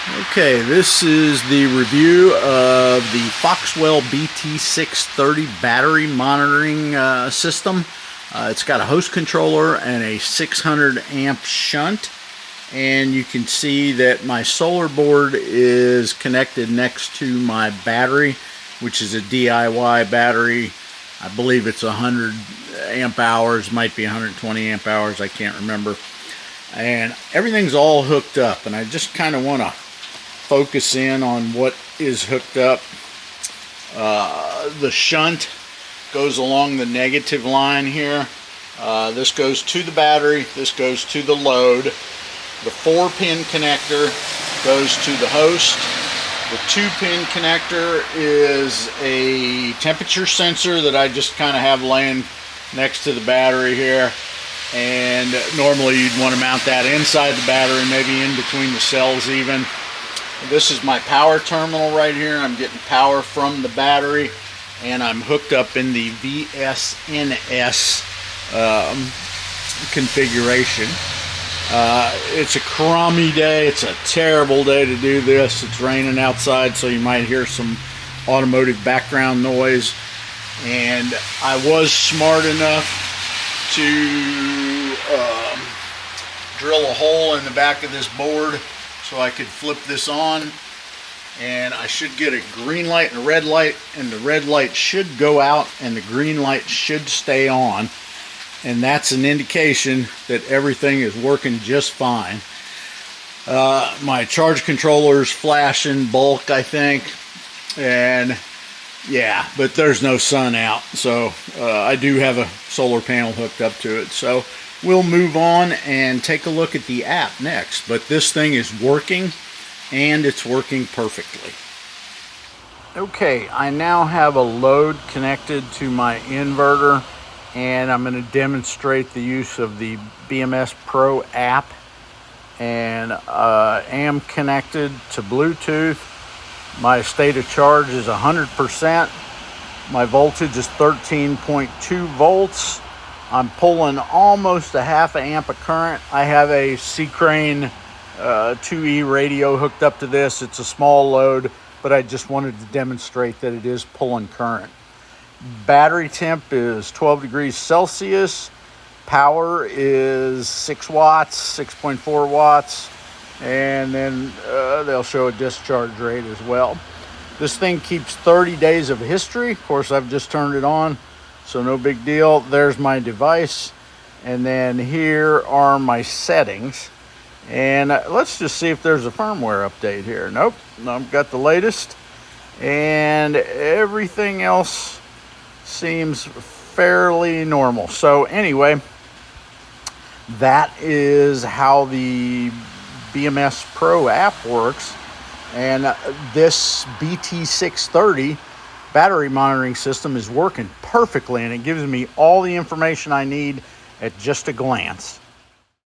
Okay, this is the review of the Foxwell BT630 battery monitoring system. It's got a host controller and a 600 amp shunt, and you can see that my solar board is connected next to my battery, which is a DIY battery. I believe it's 100 amp hours, might be 120 amp hours, I can't remember. And everything's all hooked up, and I just kind of want to focus in on what is hooked up. The shunt goes along the negative line here. This goes to the battery, this goes to the load. The 4-pin connector goes to the host. The 2-pin connector is a temperature sensor that I just kind of have laying next to the battery here. And normally you'd want to mount that inside the battery, maybe in between the cells even. This is my power terminal right here. I'm getting power from the battery, and I'm hooked up in the VSNS configuration. It's a crummy day. It's a terrible day to do this. It's raining outside, so you might hear some automotive background noise. And I was smart enough to drill a hole in the back of this board so I could flip this on, and I should get a green light and a red light, and the red light should go out and the green light should stay on, and that's an indication that everything is working just fine. My charge controller's flashing bulk, I think, and yeah, but there's no sun out, so I do have a solar panel hooked up to it. So we'll move on and take a look at the app next. But this thing is working, and it's working perfectly. Okay, I now have a load connected to my inverter, and I'm going to demonstrate the use of the BMS Pro app. And am connected to Bluetooth. My state of charge is 100%. My voltage is 13.2 volts. I'm pulling almost a half amp of current. I have a C-Crane 2E radio hooked up to this. It's a small load, but I just wanted to demonstrate that it is pulling current. Battery temp is 12 degrees Celsius. Power is 6 watts, 6.4 watts. And then they'll show a discharge rate as well. This thing keeps 30 days of history. Of course, I've just turned it on, so no big deal. There's my device, and then here are my settings. And let's just see if there's a firmware update here. Nope, I've got the latest, and everything else seems fairly normal. So anyway, that is how the BMS Pro app works. And this BT630 battery monitoring system is working perfectly, and it gives me all the information I need at just a glance.